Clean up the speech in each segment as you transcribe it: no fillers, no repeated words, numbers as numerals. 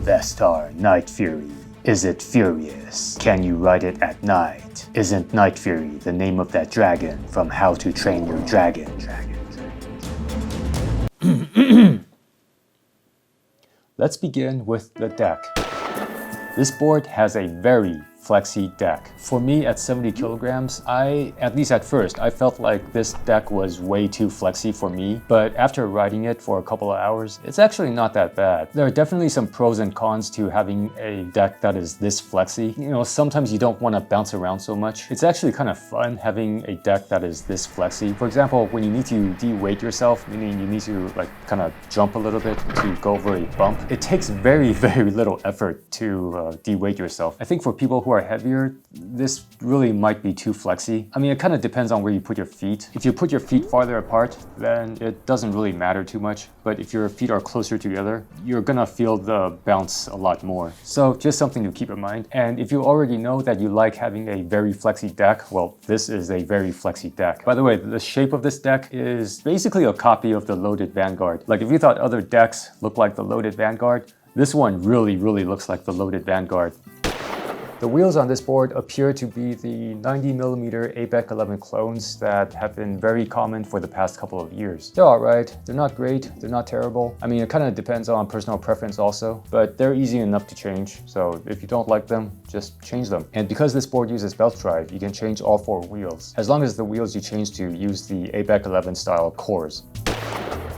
Vestar Night Fury. Is it furious? Can you ride it at night? Isn't Night Fury the name of that dragon from How to Train Your Dragon? Let's begin with the deck. This board has a very flexy deck. For me, at 70 kilograms, at least at first, I felt like this deck was way too flexy for me, but after riding it for a couple of hours, it's actually not that bad. There are definitely some pros and cons to having a deck that is this flexy. You know, sometimes you don't want to bounce around so much. It's actually kind of fun having a deck that is this flexy. For example, when you need to de-weight yourself, meaning you need to like kind of jump a little bit to go over a bump, it takes very, very little effort to de-weight yourself. I think for people who are heavier, this really might be too flexy. I mean, it kind of depends on where you put your feet. If you put your feet farther apart, then it doesn't really matter too much. But if your feet are closer together, you're gonna feel the bounce a lot more. So just something to keep in mind. And if you already know that you like having a very flexy deck, well, this is a very flexy deck. By the way, the shape of this deck is basically a copy of the Loaded Vanguard. Like if you thought other decks look like the Loaded Vanguard, this one really looks like the Loaded Vanguard. The wheels on this board appear to be the 90mm ABEC 11 clones that have been very common for the past couple of years. They're alright, they're not great, they're not terrible. I mean, it kind of depends on personal preference also, but they're easy enough to change. So if you don't like them, just change them. And because this board uses belt drive, you can change all 4 wheels, as long as the wheels you change to use the ABEC 11 style cores.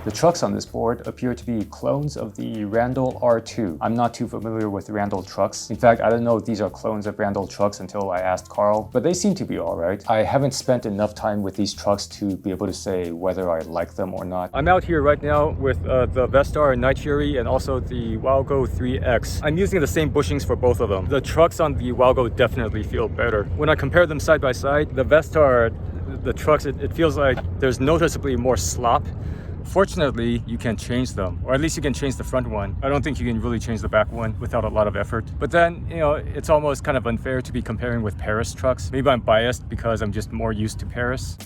The trucks on this board appear to be clones of the Randall R2. I'm not too familiar with Randall trucks. In fact, I didn't know if these are clones of Randall trucks until I asked Carl, but they seem to be alright. I haven't spent enough time with these trucks to be able to say whether I like them or not. I'm out here right now with the Vestar Night Fury and also the Walgo 3X. I'm using the same bushings for both of them. The trucks on the Walgo definitely feel better. When I compare them side by side, the Vestar, the trucks, it feels like there's noticeably more slop. Fortunately, you can change them, or at least you can change the front one. I don't think you can really change the back one without a lot of effort. But then, you know, it's almost kind of unfair to be comparing with Paris trucks. Maybe I'm biased because I'm just more used to Paris.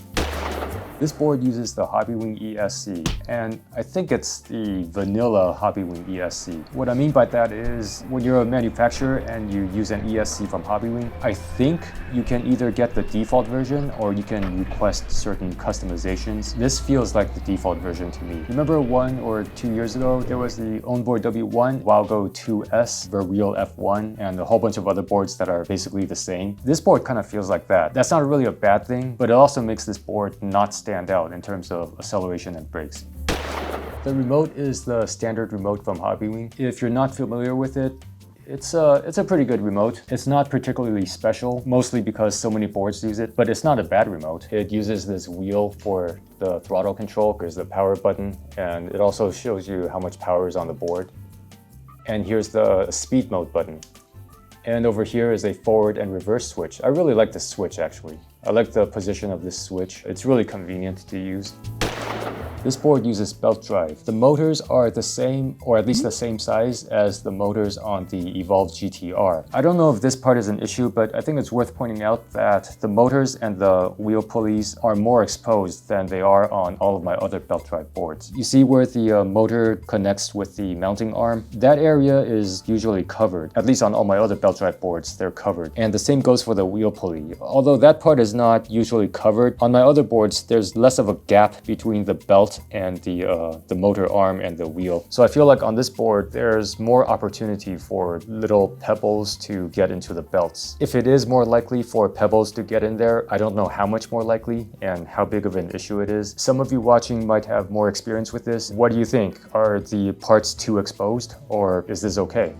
This board uses the Hobbywing ESC, and I think it's the vanilla Hobbywing ESC. What I mean by that is, when you're a manufacturer and you use an ESC from Hobbywing, I think you can either get the default version or you can request certain customizations. This feels like the default version to me. Remember 1 or 2 years ago, there was the Onboard W1, Walgo 2S, Real F1, and a whole bunch of other boards that are basically the same. This board kind of feels like that. That's not really a bad thing, but it also makes this board not stand out in terms of acceleration and brakes. The remote is the standard remote from Hobbywing. If you're not familiar with it, it's a pretty good remote. It's not particularly special, mostly because so many boards use it, but it's not a bad remote. It uses this wheel for the throttle control, there's the power button, and it also shows you how much power is on the board. And here's the speed mode button. And over here is a forward and reverse switch. I really like the switch actually. I like the position of this switch. It's really convenient to use. This board uses belt drive. The motors are the same, or at least the same size as the motors on the Evolve GTR. I don't know if this part is an issue, but I think it's worth pointing out that the motors and the wheel pulleys are more exposed than they are on all of my other belt drive boards. You see where the motor connects with the mounting arm? That area is usually covered. At least on all my other belt drive boards, they're covered. And the same goes for the wheel pulley. Although that part is not usually covered, on my other boards, there's less of a gap between the belt and the motor arm and the wheel. So I feel like on this board, there's more opportunity for little pebbles to get into the belts. If it is more likely for pebbles to get in there, I don't know how much more likely and how big of an issue it is. Some of you watching might have more experience with this. What do you think? Are the parts too exposed, or is this okay?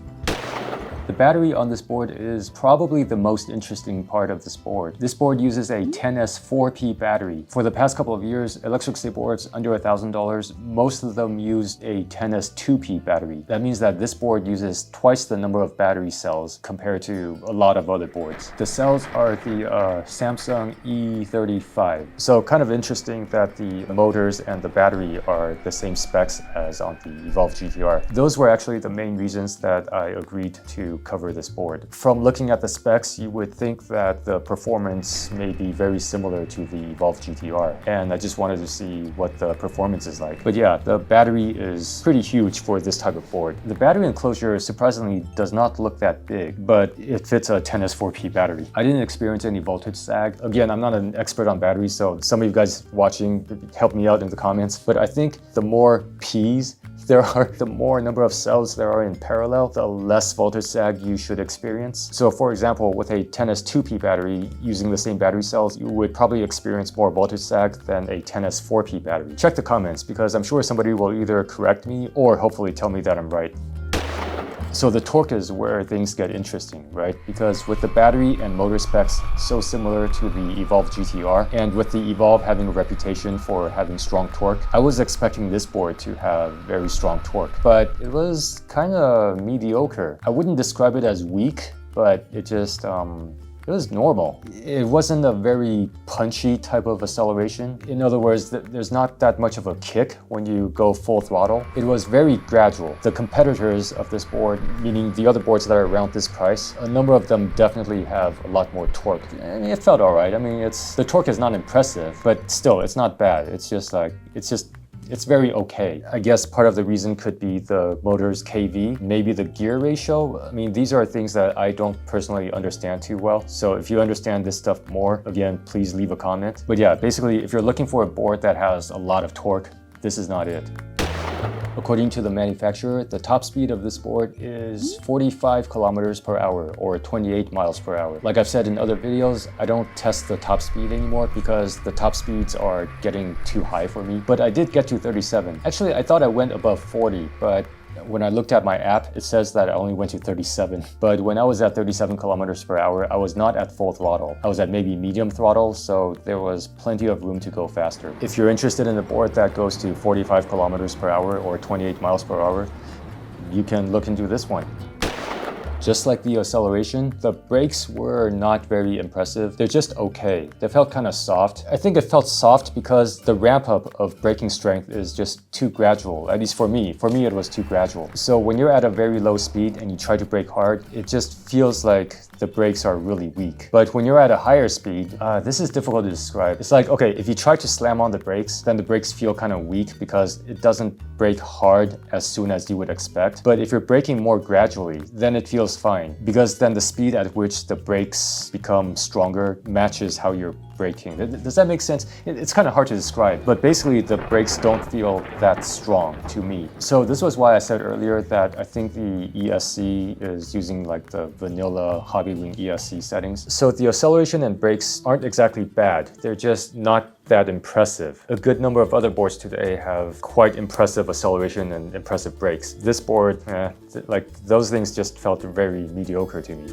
The battery on this board is probably the most interesting part of this board. This board uses a 10S 4P battery. For the past couple of years, electric skateboards under $1,000, most of them use a 10S 2P battery. That means that this board uses twice the number of battery cells compared to a lot of other boards. The cells are the Samsung E35. So kind of interesting that the motors and the battery are the same specs as on the Evolve GTR. Those were actually the main reasons that I agreed to to cover this board. From looking at the specs, you would think that the performance may be very similar to the Evolve GTR, and I just wanted to see what the performance is like. But yeah, the battery is pretty huge for this type of board. The battery enclosure surprisingly does not look that big, but it fits a 10S4P battery. I didn't experience any voltage sag. Again, I'm not an expert on batteries, so some of you guys watching, help me out in the comments. But I think the more P's there are, the more number of cells there are in parallel, the less voltage sag you should experience. So for example, with a 10S2P battery, using the same battery cells, you would probably experience more voltage sag than a 10S4P battery. Check the comments, because I'm sure somebody will either correct me or hopefully tell me that I'm right. So the torque is where things get interesting, right? Because with the battery and motor specs so similar to the Evolve GTR, and with the Evolve having a reputation for having strong torque, I was expecting this board to have very strong torque, but it was kind of mediocre. I wouldn't describe it as weak, but it just, it was normal. It wasn't a very punchy type of acceleration. In other words, there's not that much of a kick when you go full throttle. It was very gradual. The competitors of this board, meaning the other boards that are around this price, a number of them definitely have a lot more torque. I mean, it felt all right. I mean, the torque is not impressive, but still, it's not bad. It's very okay. I guess part of the reason could be the motor's KV, maybe the gear ratio. I mean, these are things that I don't personally understand too well. So if you understand this stuff more, again, please leave a comment. But yeah, basically, if you're looking for a board that has a lot of torque, this is not it. According to the manufacturer, the top speed of this board is 45 kilometers per hour or 28 miles per hour. Like I've said in other videos, I don't test the top speed anymore because the top speeds are getting too high for me. But I did get to 37. Actually, I thought I went above 40, but when I looked at my app, it says that I only went to 37. But when I was at 37 kilometers per hour, I was not at full throttle. I was at maybe medium throttle, so there was plenty of room to go faster. If you're interested in a board that goes to 45 kilometers per hour or 28 miles per hour, you can look into this one. Just like the acceleration, the brakes were not very impressive. They're just okay. They felt kind of soft. I think it felt soft because the ramp up of braking strength is just too gradual, at least for me. For me, it was too gradual. So when you're at a very low speed and you try to brake hard, it just feels like the brakes are really weak. But when you're at a higher speed, this is difficult to describe. It's like, okay, if you try to slam on the brakes, then the brakes feel kind of weak because it doesn't brake hard as soon as you would expect. But if you're braking more gradually, then it feels fine, because then the speed at which the brakes become stronger matches how you're braking. Does that make sense? It's kind of hard to describe, but basically the brakes don't feel that strong to me. So this was why I said earlier that I think the ESC is using like the vanilla Hobbywing ESC settings. So the acceleration and brakes aren't exactly bad. They're just not that impressive. A good number of other boards today have quite impressive acceleration and impressive brakes. This board, like those things just felt very mediocre to me.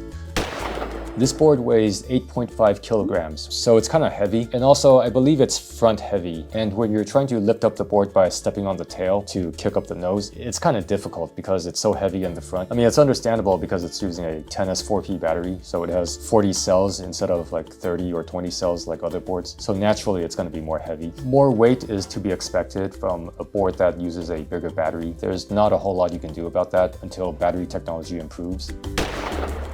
This board weighs 8.5 kilograms, so it's kind of heavy. And also, I believe it's front heavy. And when you're trying to lift up the board by stepping on the tail to kick up the nose, it's kind of difficult because it's so heavy in the front. I mean, it's understandable because it's using a 10S4P battery, so it has 40 cells instead of like 30 or 20 cells like other boards. So naturally, it's going to be more heavy. More weight is to be expected from a board that uses a bigger battery. There's not a whole lot you can do about that until battery technology improves.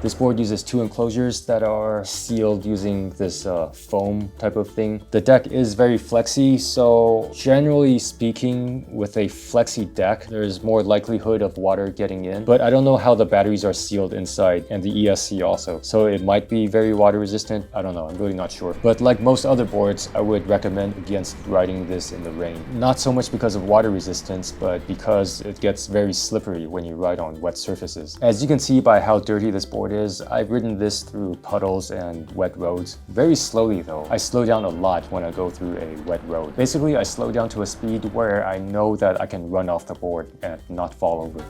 This board uses two enclosures that are sealed using this foam type of thing. The deck is very flexy, so generally speaking, with a flexy deck, there's more likelihood of water getting in. But I don't know how the batteries are sealed inside, and the ESC also. So it might be very water resistant. I don't know, I'm really not sure. But like most other boards, I would recommend against riding this in the rain. Not so much because of water resistance, but because it gets very slippery when you ride on wet surfaces. As you can see by how dirty this board is, I've ridden this through puddles and wet roads. Very slowly though. I slow down a lot when I go through a wet road. Basically, I slow down to a speed where I know that I can run off the board and not fall over.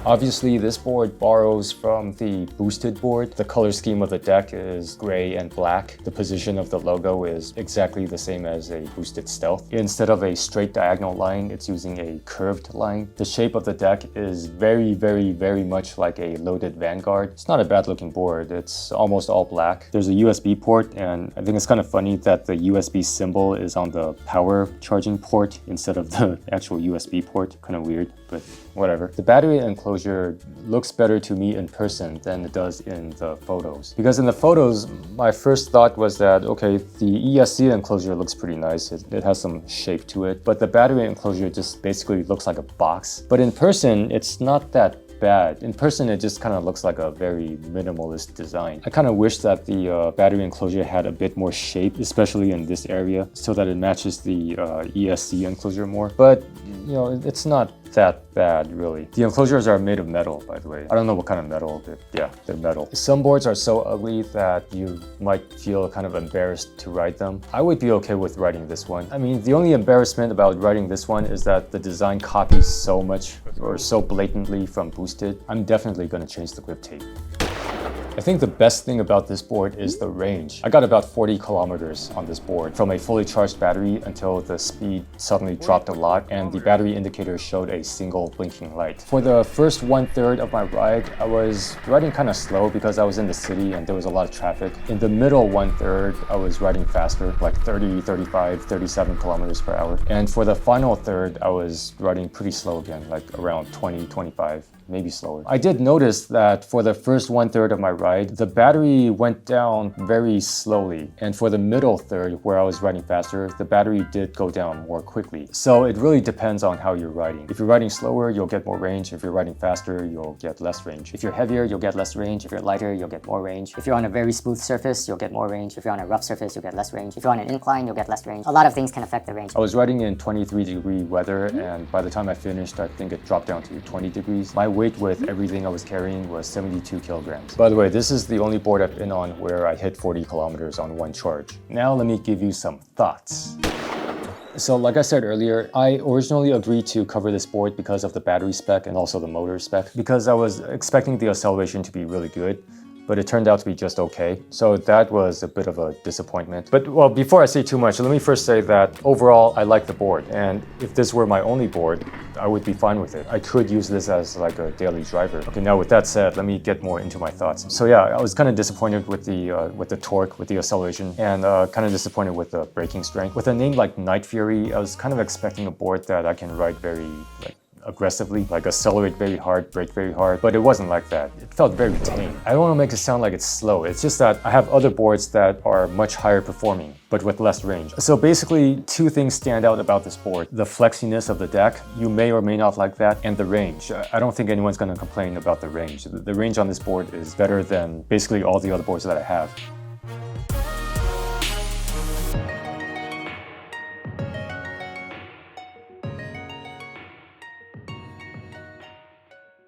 Obviously, this board borrows from the boosted board. The color scheme of the deck is gray and black. The position of the logo is exactly the same as a boosted Stealth. Instead of a straight diagonal line, it's using a curved line. The shape of the deck is very, very, very much like a loaded Vanguard. It's not a bad looking board. It's almost all black. There's a USB port, and I think it's kind of funny that the USB symbol is on the power charging port instead of the actual USB port. Kind of weird, but whatever. The battery enclosure enclosure looks better to me in person than it does in the photos. Because in the photos, my first thought was that, okay, the ESC enclosure looks pretty nice. It has some shape to it, but the battery enclosure just basically looks like a box. But in person, it's not that bad. In person, it just kind of looks like a very minimalist design. I kind of wish that the battery enclosure had a bit more shape, especially in this area, so that it matches the ESC enclosure more. But, you know, it's not that bad, really. The enclosures are made of metal, by the way. I don't know what kind of metal, but yeah, they're metal. Some boards are so ugly that you might feel kind of embarrassed to ride them. I would be okay with riding this one. I mean, the only embarrassment about riding this one is that the design copies so much or so blatantly from Boosted. I'm definitely going to change the grip tape. I think the best thing about this board is the range. I got about 40 kilometers on this board from a fully charged battery until the speed suddenly dropped a lot and the battery indicator showed a single blinking light. For the first 1/3 of my ride, I was riding kind of slow because I was in the city and there was a lot of traffic. In the middle 1/3, I was riding faster, like 30, 35, 37 kilometers per hour. And for the final third, I was riding pretty slow again, like around 20, 25. Maybe slower. I did notice that for the first 1/3 of my ride, the battery went down very slowly. And for the middle third, where I was riding faster, the battery did go down more quickly. So it really depends on how you're riding. If you're riding slower, you'll get more range. If you're riding faster, you'll get less range. If you're heavier, you'll get less range. If you're lighter, you'll get more range. If you're on a very smooth surface, you'll get more range. If you're on a rough surface, you'll get less range. If you're on an incline, you'll get less range. A lot of things can affect the range. I was riding in 23-degree weather, and by the time I finished, I think it dropped down to 20 degrees. My weight with everything I was carrying was 72 kilograms. By the way, this is the only board I've been on where I hit 40 kilometers on one charge. Now let me give you some thoughts. So like I said earlier, I originally agreed to cover this board because of the battery spec and also the motor spec, because I was expecting the acceleration to be really good, but it turned out to be just okay. So that was a bit of a disappointment. But well, before I say too much, let me first say that overall, I like the board. And if this were my only board, I would be fine with it. I could use this as like a daily driver. Okay, now with that said, let me get more into my thoughts. So yeah, I was kind of disappointed with the torque, with the acceleration, and kind of disappointed with the braking strength. With a name like Night Fury, I was kind of expecting a board that I can ride very aggressively, like accelerate very hard, brake very hard, but it wasn't like that. It felt very tame. I don't want to make it sound like it's slow. It's just that I have other boards that are much higher performing, but with less range. So basically, two things stand out about this board. The flexiness of the deck, you may or may not like that, and the range. I don't think anyone's going to complain about the range. The range on this board is better than basically all the other boards that I have.